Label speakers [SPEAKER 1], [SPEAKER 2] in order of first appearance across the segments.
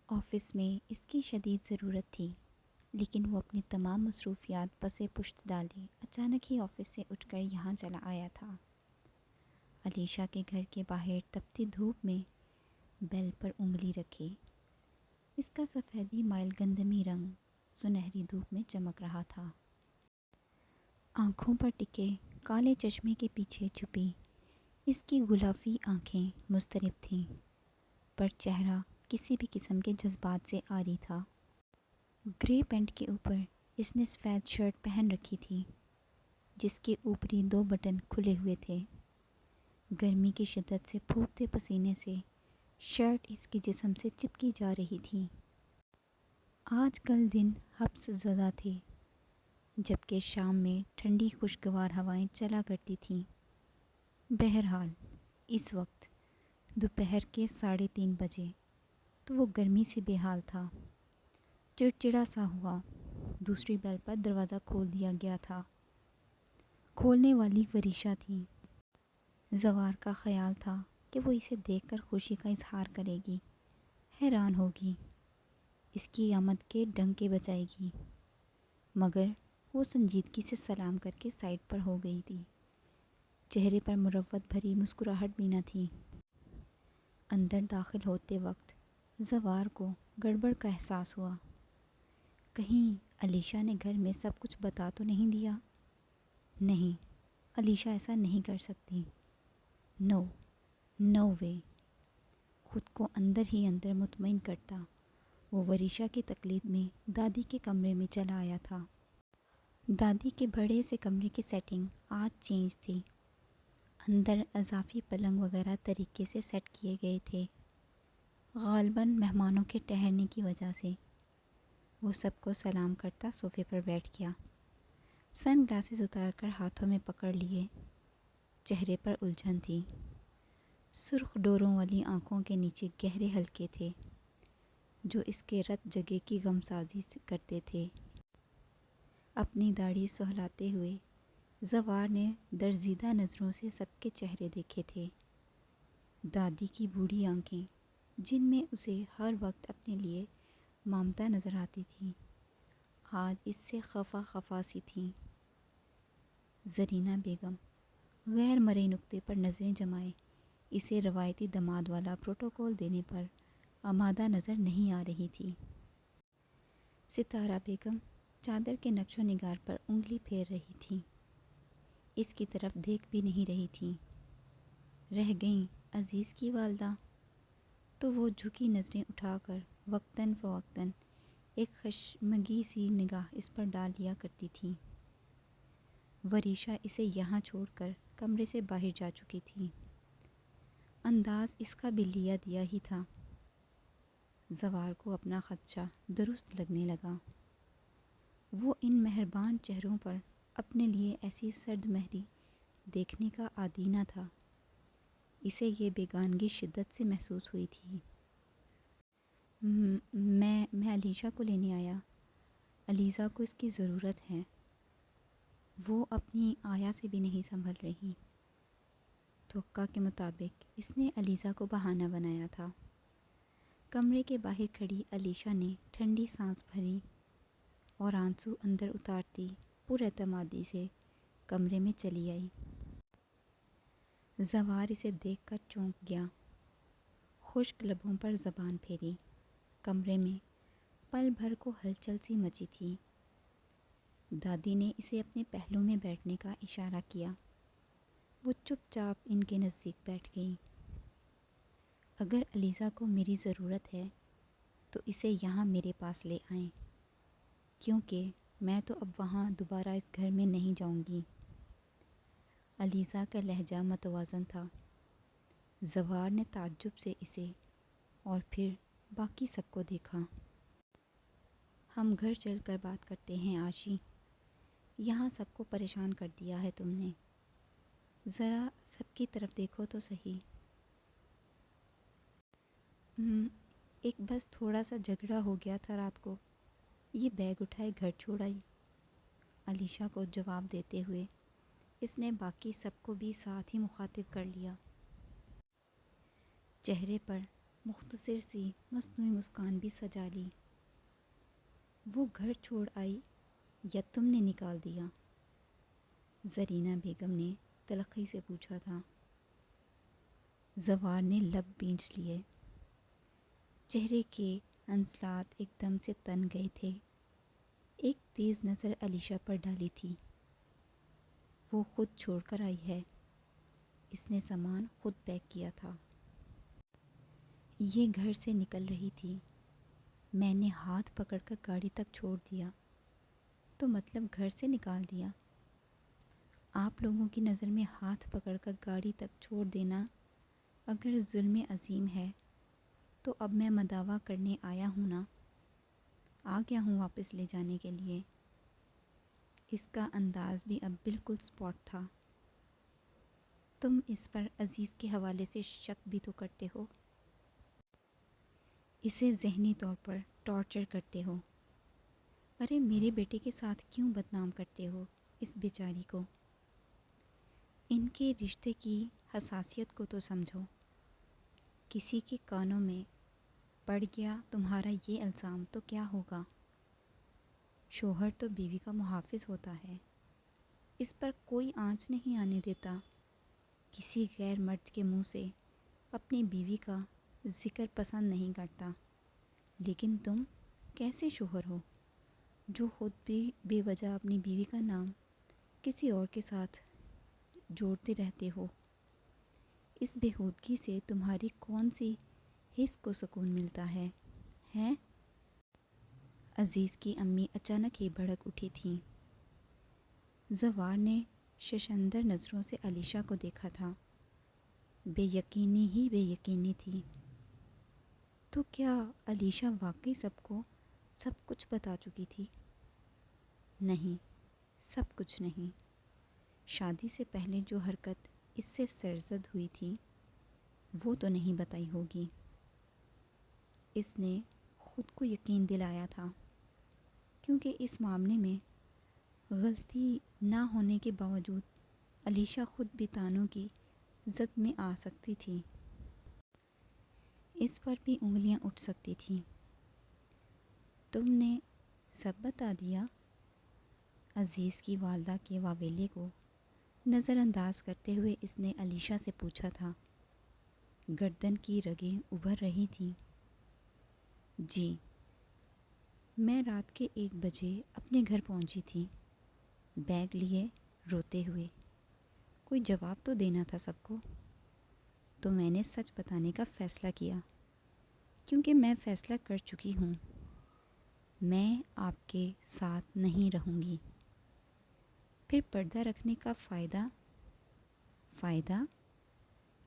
[SPEAKER 1] Office میں اس کی شدید ضرورت تھی، لیکن وہ اپنی تمام مصروفیات پسے پشت ڈالے اچانک ہی آفس سے اٹھ کر یہاں چلا آیا تھا۔ علیشا کے گھر کے باہر تپتی دھوپ میں بیل پر انگلی رکھے، اس کا سفیدی مائل گندمی رنگ سنہری دھوپ میں چمک رہا تھا۔ آنکھوں پر ٹکے کالے چشمے کے پیچھے چھپی اس کی گلافی آنکھیں مضطرب تھیں، پر چہرہ کسی بھی قسم کے جذبات سے عاری تھا۔ گرے پینٹ کے اوپر اس نے سفید شرٹ پہن رکھی تھی، جس کے اوپری 2 بٹن کھلے ہوئے تھے۔ گرمی کی شدت سے پھوٹتے پسینے سے شرٹ اس کے جسم سے چپکی جا رہی تھی۔ آج کل دن حبس زدہ تھے، جبکہ شام میں ٹھنڈی خوشگوار ہوائیں چلا کرتی تھیں۔ بہرحال اس وقت دوپہر کے 3:30 بجے تو وہ گرمی سے بے حال تھا۔ چڑچڑا سا ہوا۔ دوسری بیل پر دروازہ کھول دیا گیا تھا۔ کھولنے والی وریشا تھی۔ زوار کا خیال تھا کہ وہ اسے دیکھ کر خوشی کا اظہار کرے گی، حیران ہوگی، اس کی آمد کے ڈنکے بجائے گی، مگر وہ سنجیدگی سے سلام کر کے سائڈ پر ہو گئی تھی۔ چہرے پر مروت بھری مسکراہٹ بھی نہ تھی۔ اندر داخل ہوتے وقت زوار کو گڑبڑ کا احساس ہوا۔ کہیں علیشا نے گھر میں سب کچھ بتا تو نہیں دیا؟ نہیں، علیشا ایسا نہیں کر سکتی۔ نو وے۔ خود کو اندر ہی اندر مطمئن کرتا وہ وریشا کی تقلید میں دادی کے کمرے میں چلا آیا تھا۔ دادی کے بڑے سے کمرے کی سیٹنگ آج چینج تھی۔ اندر اضافی پلنگ وغیرہ طریقے سے سیٹ کیے گئے تھے، غالباً مہمانوں کے ٹھہرنے کی وجہ سے۔ وہ سب کو سلام کرتا صوفے پر بیٹھ گیا، سن گلاسز اتار کر ہاتھوں میں پکڑ لیے۔ چہرے پر الجھن تھی، سرخ ڈوروں والی آنکھوں کے نیچے گہرے حلقے تھے جو اس کے رت جگہ کی غمسازی کرتے تھے۔ اپنی داڑھی سہلاتے ہوئے زوار نے درزیدہ نظروں سے سب کے چہرے دیکھے تھے۔ دادی کی بوڑھی آنکھیں، جن میں اسے ہر وقت اپنے لیے مامتا نظر آتی تھیں، آج اس سے خفا خفا سی تھیں۔ زرینہ بیگم غیر مرئی نقطے پر نظریں جمائے اسے روایتی دماد والا پروٹوکول دینے پر آمادہ نظر نہیں آ رہی تھی۔ ستارہ بیگم چادر کے نقش و نگار پر انگلی پھیر رہی تھیں، اس کی طرف دیکھ بھی نہیں رہی تھیں۔ رہ گئیں عزیز کی والدہ؟ تو وہ جھکی نظریں اٹھا کر وقتاً فوقتاً ایک خشمگی سی نگاہ اس پر ڈال لیا کرتی تھیں۔ وریشا اسے یہاں چھوڑ کر کمرے سے باہر جا چکی تھی۔ انداز اس کا بھی لیا دیا ہی تھا۔ زوار کو اپنا خدشہ درست لگنے لگا۔ وہ ان مہربان چہروں پر اپنے لیے ایسی سرد مہری دیکھنے کا عادی نہ تھا۔ اسے یہ بیگانگی شدت سے محسوس ہوئی تھی۔ میں علیشا کو لینے آیا۔ علیزہ کو اس کی ضرورت ہے۔ وہ اپنی آیا سے بھی نہیں سنبھل رہی۔ توقع کے مطابق اس نے علیزہ کو بہانہ بنایا تھا۔ کمرے کے باہر کھڑی علیشا نے ٹھنڈی سانس بھری اور آنسو اندر اتارتی پر اعتمادی سے کمرے میں چلی آئی۔ زوار اسے دیکھ کر چونک گیا، خشک لبوں پر زبان پھیری۔ کمرے میں پل بھر کو ہلچل سی مچی تھی۔ دادی نے اسے اپنے پہلو میں بیٹھنے کا اشارہ کیا۔ وہ چپ چاپ ان کے نزدیک بیٹھ گئی۔ اگر علیزہ کو میری ضرورت ہے تو اسے یہاں میرے پاس لے آئیں، کیونکہ میں تو اب وہاں دوبارہ اس گھر میں نہیں جاؤں گی۔ علیزہ کا لہجہ متوازن تھا۔ زوار نے تعجب سے اسے اور پھر باقی سب کو دیکھا۔ ہم گھر چل کر بات کرتے ہیں آشی، یہاں سب کو پریشان کر دیا ہے تم نے، ذرا سب کی طرف دیکھو تو صحیح۔ ایک بس تھوڑا سا جھگڑا ہو گیا تھا رات کو، یہ بیگ اٹھائے گھر چھوڑ آئی۔ علیشا کو جواب دیتے ہوئے اس نے باقی سب کو بھی ساتھ ہی مخاطب کر لیا۔ چہرے پر مختصر سی مصنوعی مسکان بھی سجا لی۔ وہ گھر چھوڑ آئی یا تم نے نکال دیا؟ زرینہ بیگم نے تلخی سے پوچھا تھا۔ زوار نے لب بینچ لیے۔ چہرے کے انسلات ایک دم سے تن گئے تھے۔ ایک تیز نظر علیشہ پر ڈالی تھی۔ وہ خود چھوڑ کر آئی ہے۔ اس نے سامان خود پیک کیا تھا۔ یہ گھر سے نکل رہی تھی۔ میں نے ہاتھ پکڑ کر گاڑی تک چھوڑ دیا۔ تو مطلب گھر سے نکال دیا؟ آپ لوگوں کی نظر میں ہاتھ پکڑ کر گاڑی تک چھوڑ دینا اگر ظلم عظیم ہے تو اب میں مداوع کرنے آیا ہوں نا، آ گیا ہوں واپس لے جانے کے لیے۔ اس کا انداز بھی اب بالکل سپاٹ تھا۔ تم اس پر عزیز کے حوالے سے شک بھی تو کرتے ہو، اسے ذہنی طور پر ٹارچر کرتے ہو۔ ارے میرے بیٹے کے ساتھ کیوں بدنام کرتے ہو اس بیچاری کو؟ ان کے رشتے کی حساسیت کو تو سمجھو۔ کسی کے کانوں میں پڑ گیا تمہارا یہ الزام تو کیا ہوگا؟ شوہر تو بیوی کا محافظ ہوتا ہے، اس پر کوئی آنچ نہیں آنے دیتا۔ کسی غیر مرد کے منہ سے اپنی بیوی کا ذکر پسند نہیں کرتا، لیکن تم کیسے شوہر ہو جو خود بھی بے وجہ اپنی بیوی کا نام کسی اور کے ساتھ جوڑتے رہتے ہو؟ اس بےہودگی سے تمہاری کون سی حس کو سکون ملتا ہے ہیں؟ عزیز کی امی اچانک ہی بھڑک اٹھی تھیں۔ زوار نے ششندر نظروں سے علیشہ کو دیکھا تھا۔ بے یقینی ہی بے یقینی تھی۔ تو کیا علیشہ واقعی سب کچھ بتا چکی تھی؟ نہیں، سب کچھ نہیں۔ شادی سے پہلے جو حرکت اس سے سرزد ہوئی تھی وہ تو نہیں بتائی ہوگی۔ اس نے خود کو یقین دلایا تھا، کیونکہ اس معاملے میں غلطی نہ ہونے کے باوجود علیشہ خود بھی تانوں کی زد میں آ سکتی تھی۔ اس پر بھی انگلیاں اٹھ سکتی تھیں۔ تم نے سب بتا دیا؟ عزیز کی والدہ کے واویلے کو نظر انداز کرتے ہوئے اس نے علیشہ سے پوچھا تھا۔ گردن کی رگیں ابھر رہی تھیں۔ جی، میں رات کے 1 بجے اپنے گھر پہنچی تھی، بیگ لیے، روتے ہوئے۔ کوئی جواب تو دینا تھا سب کو۔ تو میں نے سچ بتانے کا فیصلہ کیا، کیونکہ میں فیصلہ کر چکی ہوں، میں آپ کے ساتھ نہیں رہوں گی۔ پھر پردہ رکھنے کا فائدہ؟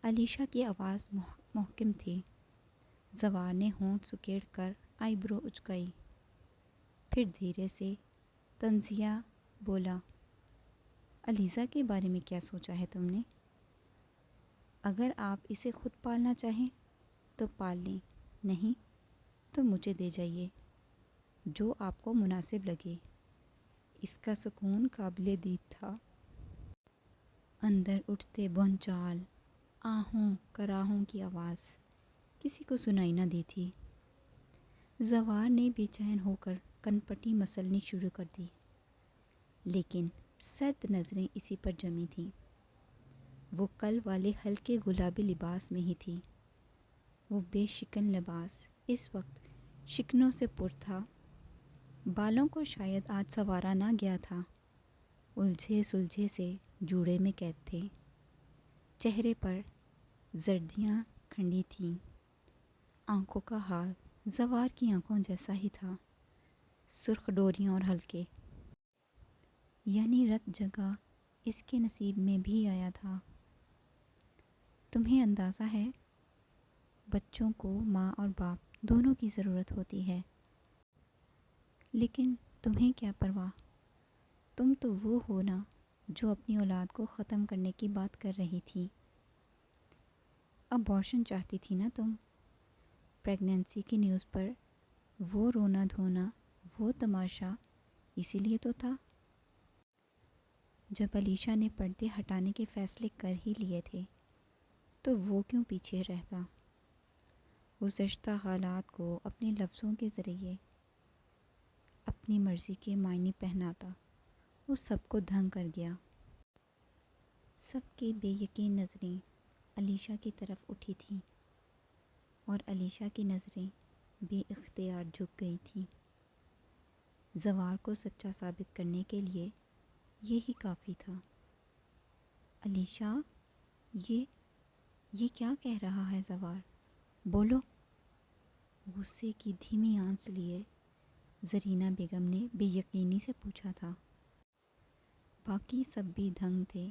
[SPEAKER 1] علیشہ کی آواز محکم تھی۔ زوار نے ہونٹ سکیڑ کر آئی برو اچکائی، پھر دھیرے سے طنزیہ بولا، علیزہ کے بارے میں کیا سوچا ہے تم نے؟ اگر آپ اسے خود پالنا چاہیں تو پال لیں، نہیں تو مجھے دے جائیے، جو آپ کو مناسب لگے۔ اس کا سکون قابل دید تھا۔ اندر اٹھتے بھونچال، آہوں کراہوں کی آواز کسی کو سنائی نہ دی تھی۔ زوار نے بے چین ہو کر کنپٹی مسلنی شروع کر دی، لیکن سرد نظریں اسی پر جمی تھیں۔ وہ کل والے ہلکے گلابی لباس میں ہی تھی۔ وہ بے شکن لباس اس وقت شکنوں سے پر تھا۔ بالوں کو شاید آج سنوارا نہ گیا تھا، الجھے سلجھے سے جوڑے میں قید تھے۔ چہرے پر زردیاں کھنڈی تھیں۔ آنکھوں کا حال زوار کی آنکھوں جیسا ہی تھا، سرخ ڈوریاں اور ہلکے۔ یعنی رت جگہ اس کے نصیب میں بھی آیا تھا۔ تمہیں اندازہ ہے، بچوں کو ماں اور باپ دونوں کی ضرورت ہوتی ہے، لیکن تمہیں کیا پرواہ؟ تم تو وہ ہو نا جو اپنی اولاد کو ختم کرنے کی بات کر رہی تھی۔ ابارشن چاہتی تھی نا تم؟ پریگنینسی کی نیوز پر وہ رونا دھونا، وہ تماشا اسی لیے تو تھا۔ جب علیشہ نے پردے ہٹانے کے فیصلے کر ہی لیے تھے تو وہ کیوں پیچھے رہتا؟ گزشتہ حالات کو اپنے لفظوں کے ذریعے اپنی مرضی کے معنی پہناتا وہ سب کو دھنگ کر گیا۔ سب کی بے یقین نظریں علیشہ کی طرف اٹھی تھیں اور علیشہ کی نظریں بے اختیار جھک گئی تھیں۔ زوار کو سچا ثابت کرنے کے لیے یہی کافی تھا۔ علیشہ، یہ کیا کہہ رہا ہے زوار؟ بولو، غصے کی دھیمی آنچ لیے زرینہ بیگم نے بے یقینی سے پوچھا تھا۔ باقی سب بھی دھنگ تھے۔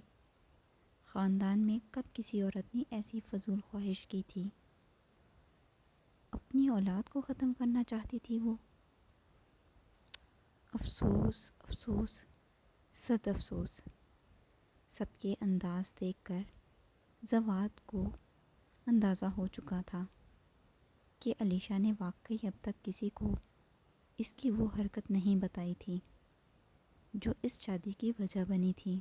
[SPEAKER 1] خاندان میں کب کسی عورت نے ایسی فضول خواہش کی تھی؟ اپنی اولاد کو ختم کرنا چاہتی تھی وہ۔ افسوس، افسوس، صد افسوس۔ سب کے انداز دیکھ کر زواد کو اندازہ ہو چکا تھا کہ علیشہ نے واقعی اب تک کسی کو اس کی وہ حرکت نہیں بتائی تھی جو اس شادی کی وجہ بنی تھی۔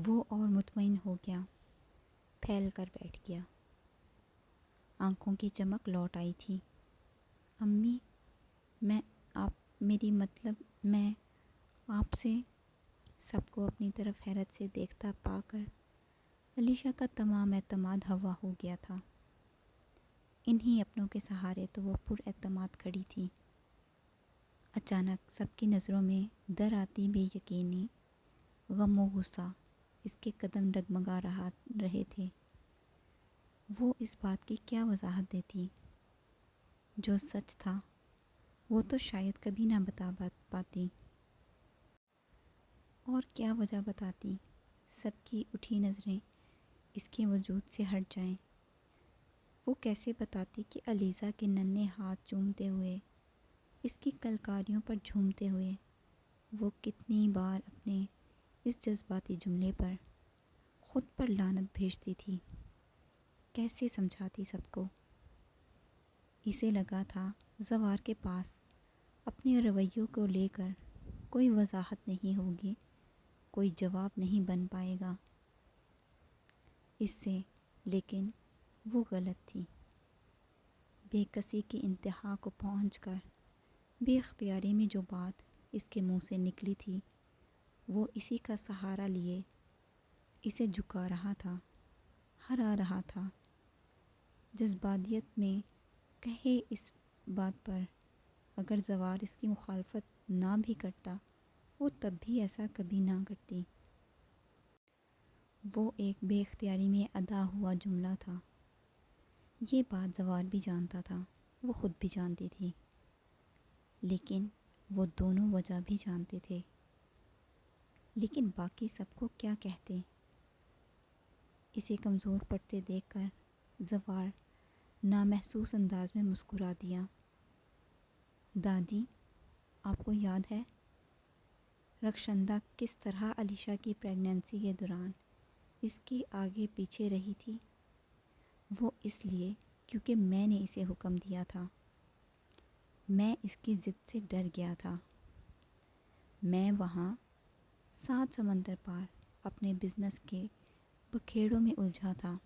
[SPEAKER 1] وہ اور مطمئن ہو گیا، پھیل کر بیٹھ گیا۔ آنکھوں کی چمک لوٹ آئی تھی۔ امی، میں آپ سے، سب کو اپنی طرف حیرت سے دیکھتا پا کر علیشہ کا تمام اعتماد ہوا ہو گیا تھا۔ انہی اپنوں کے سہارے تو وہ پر اعتماد کھڑی تھی۔ اچانک سب کی نظروں میں در آتی بے یقینی، غم و غصہ اس کے قدم ڈگمگا رہے تھے۔ وہ اس بات کی کیا وضاحت دیتی؟ جو سچ تھا وہ تو شاید کبھی نہ بتا پاتی، اور کیا وجہ بتاتی؟ سب کی اٹھی نظریں اس کے وجود سے ہٹ جائیں۔ وہ کیسے بتاتی کہ علیزہ کے ننھے ہاتھ چومتے ہوئے، اس کی کلکاریوں پر جھومتے ہوئے وہ کتنی بار اپنے اس جذباتی جملے پر خود پر لعنت بھیجتی تھی؟ کیسے سمجھاتی سب کو؟ اسے لگا تھا زوار کے پاس اپنے رویوں کو لے کر کوئی وضاحت نہیں ہوگی، کوئی جواب نہیں بن پائے گا اس سے، لیکن وہ غلط تھی۔ بے کسی کی انتہا کو پہنچ کر بے اختیاری میں جو بات اس کے منہ سے نکلی تھی وہ اسی کا سہارا لیے اسے جھکا رہا تھا، ہرا رہا تھا۔ جذباتیت میں کہے اس بات پر اگر زوار اس کی مخالفت نہ بھی کرتا وہ تب بھی ایسا کبھی نہ کرتی۔ وہ ایک بے اختیاری میں ادا ہوا جملہ تھا۔ یہ بات زوار بھی جانتا تھا، وہ خود بھی جانتی تھی، لیکن وہ دونوں وجہ بھی جانتے تھے۔ لیکن باقی سب کو کیا کہتے؟ اسے کمزور پڑتے دیکھ کر زوار نامحسوس انداز میں مسکرا دیا۔ دادی، آپ کو یاد ہے رخشندہ کس طرح علیشہ کی پریگننسی کے دوران اس کے آگے پیچھے رہی تھی؟ وہ اس لیے کیونکہ میں نے اسے حکم دیا تھا۔ میں اس کی ضد سے ڈر گیا تھا۔ میں وہاں 7 سمندر پار اپنے بزنس کے بکھیڑوں میں الجھا تھا۔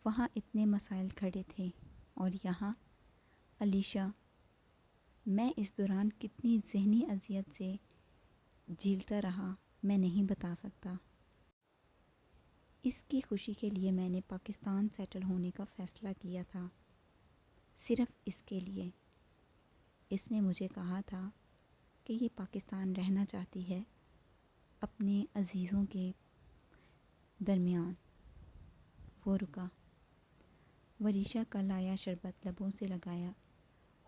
[SPEAKER 1] وہاں اتنے مسائل کھڑے تھے، اور یہاں علیشہ، میں اس دوران کتنی ذہنی اذیت سے جھیلتا رہا میں نہیں بتا سکتا۔ اس کی خوشی کے لیے میں نے پاکستان سیٹل ہونے کا فیصلہ کیا تھا، صرف اس کے لیے۔ اس نے مجھے کہا تھا کہ یہ پاکستان رہنا چاہتی ہے اپنے عزیزوں کے درمیان۔ وہ رکا۔ وریشہ کا لایا شربت لبوں سے لگایا،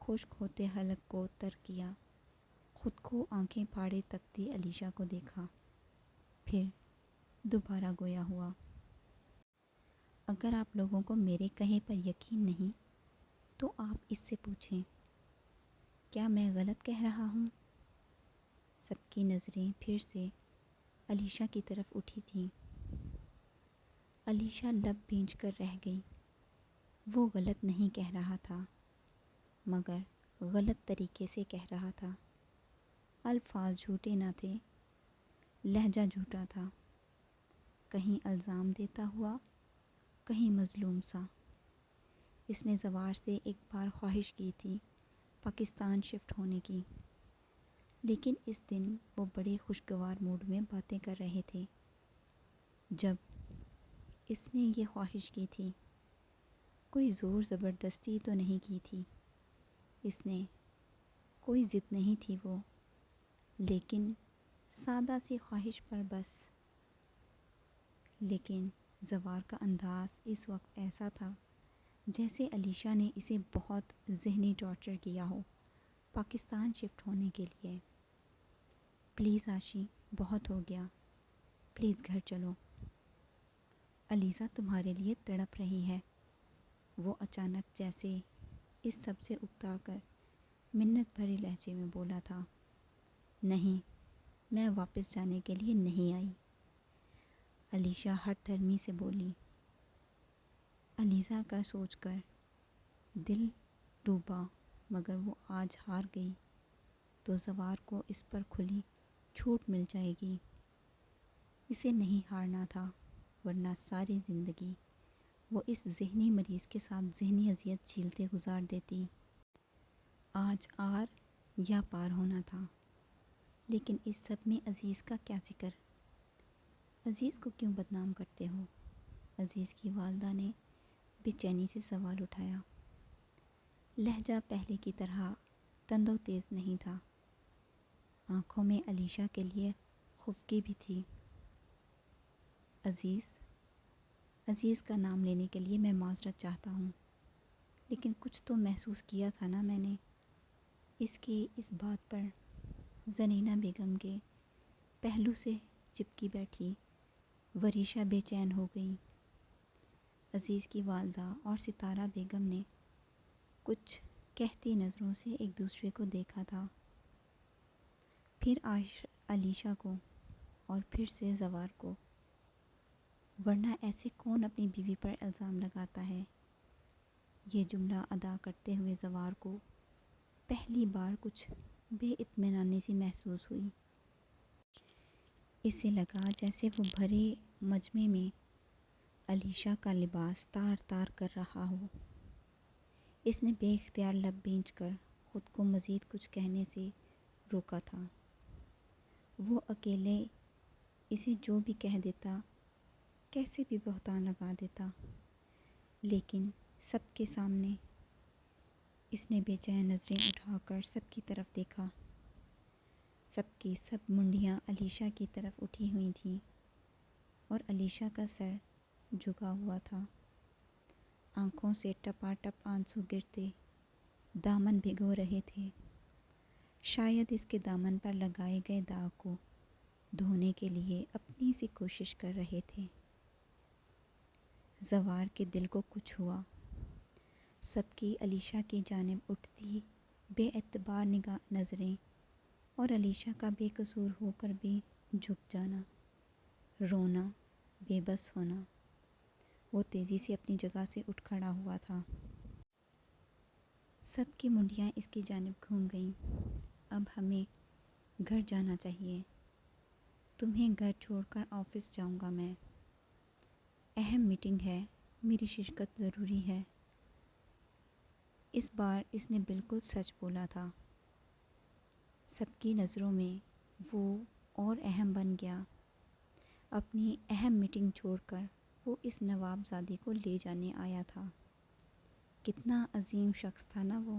[SPEAKER 1] خشک ہوتے حلق کو تر کیا، خود کو آنکھیں پھاڑے تکتی علیشہ کو دیکھا، پھر دوبارہ گویا ہوا۔ اگر آپ لوگوں کو میرے کہے پر یقین نہیں تو آپ اس سے پوچھیں، کیا میں غلط کہہ رہا ہوں؟ سب کی نظریں پھر سے علیشہ کی طرف اٹھی تھیں۔ علیشہ لب بھینچ کر رہ گئی۔ وہ غلط نہیں کہہ رہا تھا، مگر غلط طریقے سے کہہ رہا تھا۔ الفاظ جھوٹے نہ تھے، لہجہ جھوٹا تھا، کہیں الزام دیتا ہوا، کہیں مظلوم سا۔ اس نے زوار سے ایک بار خواہش کی تھی پاکستان شفٹ ہونے کی، لیکن اس دن وہ بڑے خوشگوار موڈ میں باتیں کر رہے تھے جب اس نے یہ خواہش کی تھی۔ کوئی زور زبردستی تو نہیں کی تھی اس نے، کوئی ضد نہیں تھی وہ، لیکن سادہ سی خواہش پر بس۔ لیکن زوار کا انداز اس وقت ایسا تھا جیسے علیشہ نے اسے بہت ذہنی ٹارچر کیا ہو پاکستان شفٹ ہونے کے لیے۔ پلیز آشی، بہت ہو گیا، پلیز گھر چلو، علیزہ تمہارے لیے تڑپ رہی ہے، وہ اچانک جیسے اس سب سے اکتا کر منت بھرے لہجے میں بولا تھا۔ نہیں، میں واپس جانے کے لیے نہیں آئی، علیشہ ہٹ دھرمی سے بولی۔ علیزہ کا سوچ کر دل ڈوبا، مگر وہ آج ہار گئی تو زوار کو اس پر کھلی چھوٹ مل جائے گی۔ اسے نہیں ہارنا تھا، ورنہ ساری زندگی وہ اس ذہنی مریض کے ساتھ ذہنی اذیت جھیلتے گزار دیتی۔ آج آر یا پار ہونا تھا، لیکن اس سب میں عزیز کا کیا ذکر؟ عزیز کو کیوں بدنام کرتے ہو؟ عزیز کی والدہ نے بے چینی سے سوال اٹھایا۔ لہجہ پہلے کی طرح تند و تیز نہیں تھا، آنکھوں میں علیشہ کے لیے خفگی بھی تھی۔ عزیز کا نام لینے کے لیے میں معذرت چاہتا ہوں، لیکن کچھ تو محسوس کیا تھا نا میں نے۔ اس کی اس بات پر زرینہ بیگم کے پہلو سے چپکی بیٹھی وریشہ بے چین ہو گئی۔ عزیز کی والدہ اور ستارہ بیگم نے کچھ کہتی نظروں سے ایک دوسرے کو دیکھا تھا، پھر علیشہ کو اور پھر سے زوار کو۔ ورنہ ایسے کون اپنی بیوی پر الزام لگاتا ہے؟ یہ جملہ ادا کرتے ہوئے زوار کو پہلی بار کچھ بے اطمینانی سی محسوس ہوئی۔ اسے لگا جیسے وہ بھرے مجمع میں علیشہ کا لباس تار تار کر رہا ہو۔ اس نے بے اختیار لب بھینچ کر خود کو مزید کچھ کہنے سے روکا تھا۔ وہ اکیلے اسے جو بھی کہہ دیتا، کیسے بھی بہتان لگا دیتا، لیکن سب کے سامنے اس نے بے چین نظریں اٹھا کر سب کی طرف دیکھا۔ سب کی سب منڈیاں علیشہ کی طرف اٹھی ہوئی تھیں اور علیشہ کا سر جھکا ہوا تھا۔ آنکھوں سے ٹپا ٹپ آنسو گرتے دامن بھگو رہے تھے، شاید اس کے دامن پر لگائے گئے داغ کو دھونے کے لیے اپنی سی کوشش کر رہے تھے۔ زوار کے دل کو کچھ ہوا۔ سب کی علیشہ کی جانب اٹھتی بے اعتبار نظریں اور علیشہ کا بے قصور ہو کر بھی جھک جانا، رونا، بے بس ہونا۔ وہ تیزی سے اپنی جگہ سے اٹھ کھڑا ہوا تھا۔ سب کی منڈیاں اس کی جانب گھوم گئیں۔ اب ہمیں گھر جانا چاہیے، تمہیں گھر چھوڑ کر آفس جاؤں گا میں، اہم میٹنگ ہے، میری شرکت ضروری ہے۔ اس بار اس نے بالکل سچ بولا تھا۔ سب کی نظروں میں وہ اور اہم بن گیا۔ اپنی اہم میٹنگ چھوڑ کر وہ اس نواب زادی کو لے جانے آیا تھا۔ کتنا عظیم شخص تھا نا وہ۔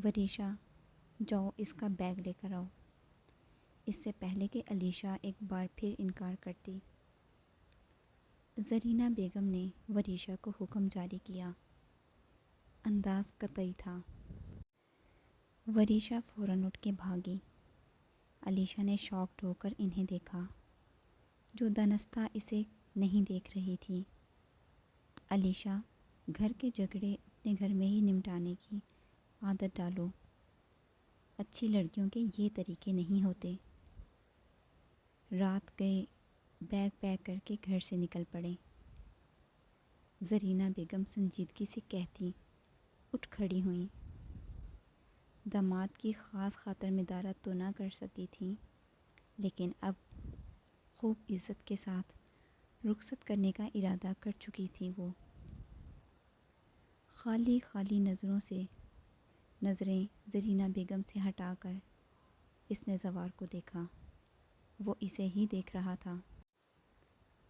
[SPEAKER 1] وریشہ، جاؤ اس کا بیگ لے کر آؤ، اس سے پہلے کہ علیشہ ایک بار پھر انکار کرتی، زرینہ بیگم نے وریشہ کو حکم جاری کیا۔ انداز قطعی تھا۔ وریشہ فوراً اٹھ کے بھاگی۔ علیشہ نے شاکڈ ہو کر انہیں دیکھا، جو دانستہ اسے نہیں دیکھ رہی تھی۔ علیشہ، گھر کے جھگڑے اپنے گھر میں ہی نمٹانے کی عادت ڈالو، اچھی لڑکیوں کے یہ طریقے نہیں ہوتے۔ رات گئے بیگ پیک کر کے گھر سے نکل پڑے۔ زرینہ بیگم سنجیدگی سے کہتی اٹھ کھڑی ہوئیں۔ داماد کی خاص خاطر مدارت تو نہ کر سکی تھیں، لیکن اب خوب عزت کے ساتھ رخصت کرنے کا ارادہ کر چکی تھی وہ۔ خالی خالی نظریں زرینہ بیگم سے ہٹا کر اس نے زوار کو دیکھا۔ وہ اسے ہی دیکھ رہا تھا۔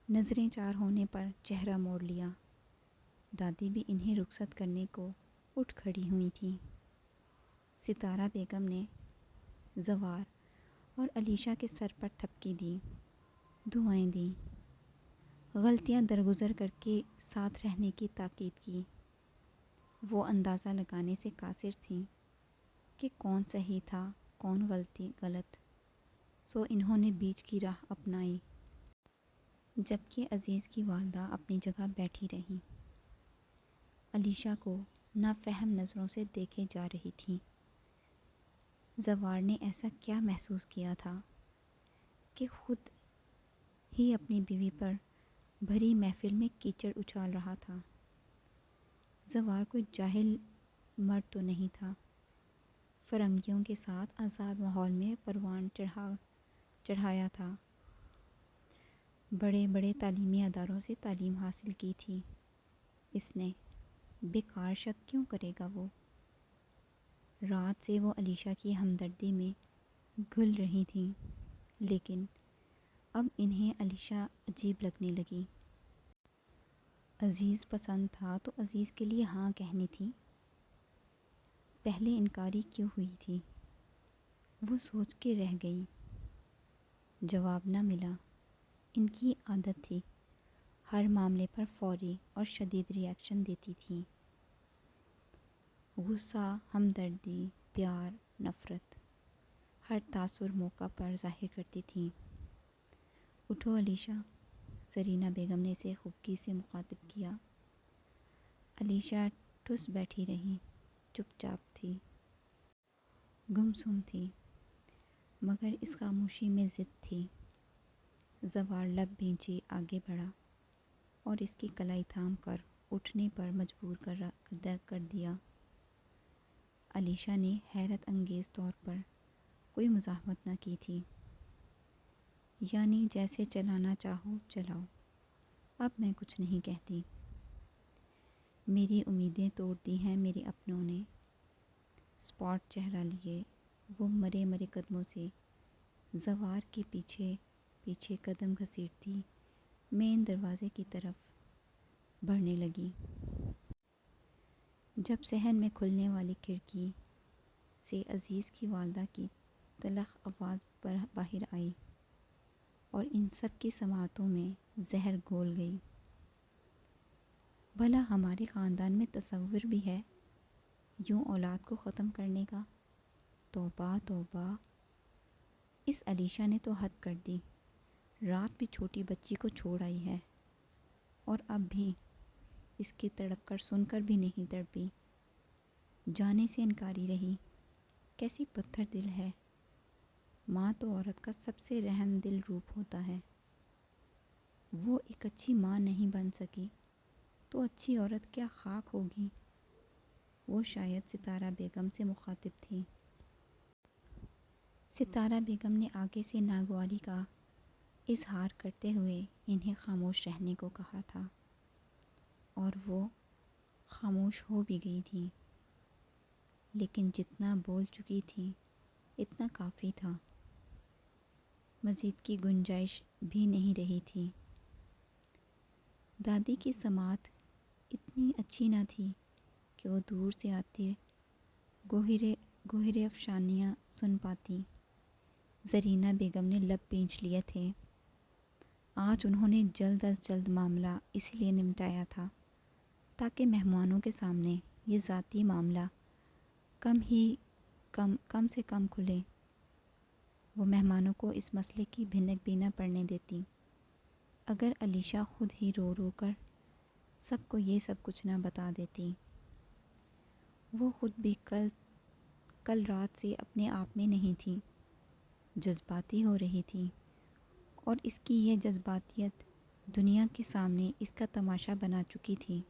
[SPEAKER 1] نظریں چار ہونے پر چہرہ موڑ لیا۔ دادی بھی انہیں رخصت کرنے کو اٹھ کھڑی ہوئی تھیں۔ ستارہ بیگم نے زوار اور علیشہ کے سر پر تھپکی دی، دعائیں دیں، غلطیاں درگزر کر کے ساتھ رہنے کی تاکید کی۔ وہ اندازہ لگانے سے قاصر تھیں کہ کون صحیح تھا کون غلط، سو انہوں نے بیچ کی راہ اپنائی، جبکہ عزیز کی والدہ اپنی جگہ بیٹھی رہیں۔ علیشہ کو نافہم نظروں سے دیکھے جا رہی تھیں۔ زوار نے ایسا کیا محسوس کیا تھا کہ خود ہی اپنی بیوی پر بھری محفل میں کیچڑ اچھال رہا تھا؟ زوار کوئی جاہل مرد تو نہیں تھا۔ فرنگیوں کے ساتھ آزاد ماحول میں پروان چڑھایا تھا، بڑے بڑے تعلیمی اداروں سے تعلیم حاصل کی تھی اس نے، بیکار شک کیوں کرے گا وہ؟ رات سے وہ علیشہ کی ہمدردی میں گھل رہی تھیں، لیکن اب انہیں علیشہ عجیب لگنے لگی۔ عزیز پسند تھا تو عزیز کے لیے ہاں کہنی تھی، پہلے انکاری کیوں ہوئی تھی؟ وہ سوچ کے رہ گئی۔ جواب نہ ملا۔ ان کی عادت تھی، ہر معاملے پر فوری اور شدید ری ایکشن دیتی تھیں۔ غصہ، ہمدردی، پیار، نفرت، ہر تاثر موقع پر ظاہر کرتی تھیں۔ اٹھو علیشہ، زرینہ بیگم نے اسے خفگی سے مخاطب کیا۔ علیشہ ٹھس بیٹھی رہی، چپ چاپ تھی، گمسم تھی، مگر اس خاموشی میں ضد تھی۔ زوار لب بھینچے آگے بڑھا اور اس کی کلائی تھام کر اٹھنے پر مجبور کر دیا۔ علیشہ نے حیرت انگیز طور پر کوئی مزاحمت نہ کی تھی، یعنی جیسے چلانا چاہو چلاؤ، اب میں کچھ نہیں کہتی۔ میری امیدیں توڑ دی ہیں میرے اپنوں نے، اسپاٹ چہرہ لیے وہ مرے مرے قدموں سے زوار کے پیچھے پیچھے قدم گھسیٹتی مین دروازے کی طرف بڑھنے لگی۔ جب صحن میں کھلنے والی کھڑکی سے عزیز کی والدہ کی تلخ آواز باہر آئی اور ان سب کی سماعتوں میں زہر گھول گئی۔ بھلا ہمارے خاندان میں تصور بھی ہے یوں اولاد کو ختم کرنے کا؟ توبہ توبہ! اس علیشہ نے تو حد کر دی، رات بھی چھوٹی بچی کو چھوڑ آئی ہے، اور اب بھی اس کی تڑپ کر سن کر بھی نہیں تڑپی، جانے سے انکاری رہی۔ کیسی پتھر دل ہے! ماں تو عورت کا سب سے رحم دل روپ ہوتا ہے۔ وہ ایک اچھی ماں نہیں بن سکی تو اچھی عورت کیا خاک ہوگی؟ وہ شاید ستارہ بیگم سے مخاطب تھی۔ ستارہ بیگم نے آگے سے ناگواری کا اظہار کرتے ہوئے انہیں خاموش رہنے کو کہا تھا، اور وہ خاموش ہو بھی گئی تھیں، لیکن جتنا بول چکی تھیں اتنا کافی تھا، مزید کی گنجائش بھی نہیں رہی تھی۔ دادی کی سماعت اتنی اچھی نہ تھی کہ وہ دور سے آتی گوہرے افشانیاں سن پاتی۔ زرینہ بیگم نے لب بھینچ لیے تھے۔ آج انہوں نے جلد از جلد معاملہ اس لیے نمٹایا تھا تاکہ مہمانوں کے سامنے یہ ذاتی معاملہ کم سے کم کھلے۔ وہ مہمانوں کو اس مسئلے کی بھنک بھی نہ پڑنے دیتی۔ اگر علیشہ خود ہی رو رو کر سب کو یہ سب کچھ نہ بتا دیتی۔ وہ خود بھی کل رات سے اپنے آپ میں نہیں تھی، جذباتی ہو رہی تھی، اور اس کی یہ جذباتیت دنیا کے سامنے اس کا تماشا بنا چکی تھی۔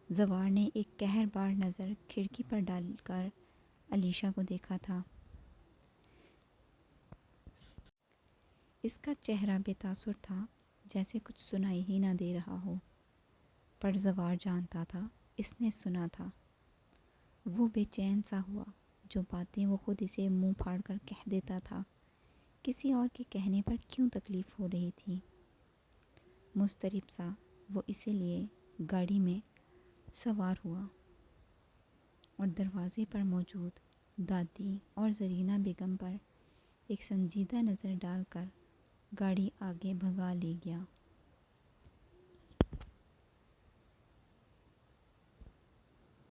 [SPEAKER 1] زوار نے ایک قہر بار نظر کھڑکی پر ڈال کر علیشہ کو دیکھا تھا۔ اس کا چہرہ بے تاثر تھا، جیسے کچھ سنائی ہی نہ دے رہا ہو، پر زوار جانتا تھا اس نے سنا تھا۔ وہ بے چین سا ہوا، جو باتیں وہ خود اسے منہ پھاڑ کر کہہ دیتا تھا کسی اور کے کہنے پر کیوں تکلیف ہو رہی تھی۔ مضطرب سا وہ اسی لیے گاڑی میں سوار ہوا اور دروازے پر موجود دادی اور زرینہ بیگم پر ایک سنجیدہ نظر ڈال کر گاڑی آگے بھگا لے گیا۔